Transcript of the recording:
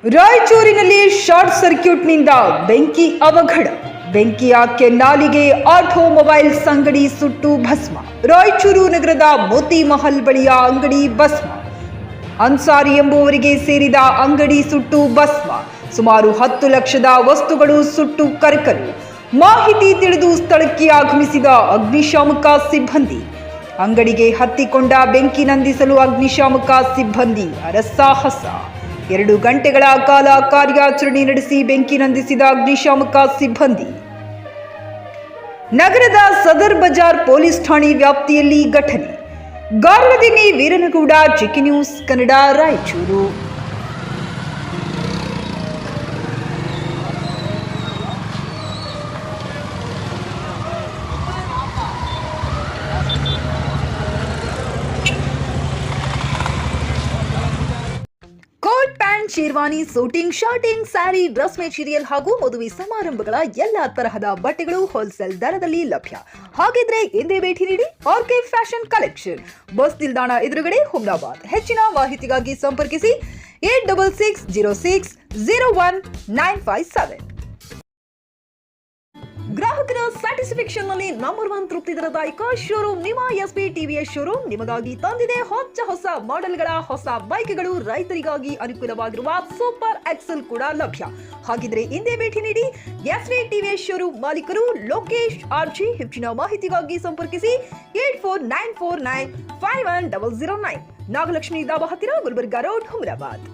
ರಾಯಚೂರಿನಲ್ಲಿ ಶಾರ್ಟ್ ಸರ್ಕ್ಯೂಟ್ನಿಂದ ಬೆಂಕಿ ಅವಘಡ. ಬೆಂಕಿಯ ಕೆನ್ನಾಲಿಗೆ ಆಟೋಮೊಬೈಲ್ಸ್ ಅಂಗಡಿ ಸುಟ್ಟು ಭಸ್ಮ. ರಾಯಚೂರು ನಗರದ ಮೋತಿ ಮಹಲ್ ಬಳಿಯ ಅಂಗಡಿ ಭಸ್ಮ. ಅನ್ಸಾರಿ ಎಂಬುವರಿಗೆ ಸೇರಿದ ಅಂಗಡಿ ಸುಟ್ಟು ಭಸ್ಮ. ಸುಮಾರು 10 ಲಕ್ಷದ ವಸ್ತುಗಳು ಸುಟ್ಟು ಕರಕಲು. ಮಾಹಿತಿ ತಿಳಿದು ಸ್ಥಳಕ್ಕೆ ಆಗಮಿಸಿದ ಅಗ್ನಿಶಾಮಕ ಸಿಬ್ಬಂದಿ. ಅಂಗಡಿಗೆ ಹತ್ತಿಕೊಂಡ ಬೆಂಕಿ ನಂದಿಸಲು ಅಗ್ನಿಶಾಮಕ ಸಿಬ್ಬಂದಿ ಹರಸಾಹಸ. 2 ಗಂಟೆಗಳ ಕಾಲ ಕಾರ್ಯಾಚರಣೆ ನಡೆಸಿ ಬೆಂಕಿ ನಂದಿಸಿದ ಅಗ್ನಿಶಾಮಕ ಸಿಬ್ಬಂದಿ. ನಗರದ ಸದರ್ ಬಜಾರ್ ಪೊಲೀಸ್ ಠಾಣೆ ವ್ಯಾಪ್ತಿಯಲ್ಲಿ ಘಟನೆ. Garladinni Veeranagouda, GK news Kannada, Raichur. Coat pant, sherwani, suiting, shirting, saree, dress material ಹಾಗೂ ಮದುವೆ ಸಮಾರಂಭಗಳ ಎಲ್ಲಾ ತರಹದ ಬಟ್ಟೆಗಳು ಹೋಲ್ಸೇಲ್ ದರದಲ್ಲಿ ಲಭ್ಯ. ಹಾಗಿದ್ರೆ ಎಂದೇ ಭೇಟಿ ನೀಡಿ ಆರ್ಕೆ ಫ್ಯಾಷನ್ ಕಲೆಕ್ಷನ್, ಬಸ್ ನಿಲ್ದಾಣ ಎದುರುಗಡೆ, ಹುಮ್ನಾಬಾದ್. ಹೆಚ್ಚಿನ ಮಾಹಿತಿಗಾಗಿ ಸಂಪರ್ಕಿಸಿ 8660601957. ಗ್ರಾಹಕರ ಸ್ಯಾಟಿಸ್ಫ್ಯಾಕ್ಷನ್ ನಲ್ಲಿ ನಂಬರ್ 1 ತೃಪ್ತಿದಾಯಕ ಶೋರೂಮ್ ನಿಮ್ಮ ಎಸ್ಪಿ ಟಿವಿಎಸ್ ಶೋರೂಮ್ ನಿಮಗಾಗಿ ತಂದಿದೆ ಹೊಸ ಮಾಡೆಲ್ಗಳ ಹೊಸ ಬೈಕ್ಗಳು. ರೈತರಿಗಾಗಿ ಅನುಕೂಲವಾಗಿರುವ ಸೂಪರ್ ಎಕ್ಸೆಲ್ ಕೂಡ ಲಭ್ಯ. ಹಾಗಿದ್ರೆ ಹಿಂದೆ ಭೇಟಿ ನೀಡಿ ಎಸ್ಪಿ ಟಿವಿಎಸ್ ಶೋರೂಮ್ ಮಾಲೀಕರು ಲೋಕೇಶ್ ಆರ್ಜಿ. ಹೆಚ್ಚಿನ ಮಾಹಿತಿಗಾಗಿ ಸಂಪರ್ಕಿಸಿ 8494951009. ನಾಗಲಕ್ಷ್ಮಿ ದಾಬಾ ಹತ್ತಿರ, ಗುಲ್ಬರ್ಗಾ ರೋಡ್, ಹುಮ್ರಾಬಾದ್.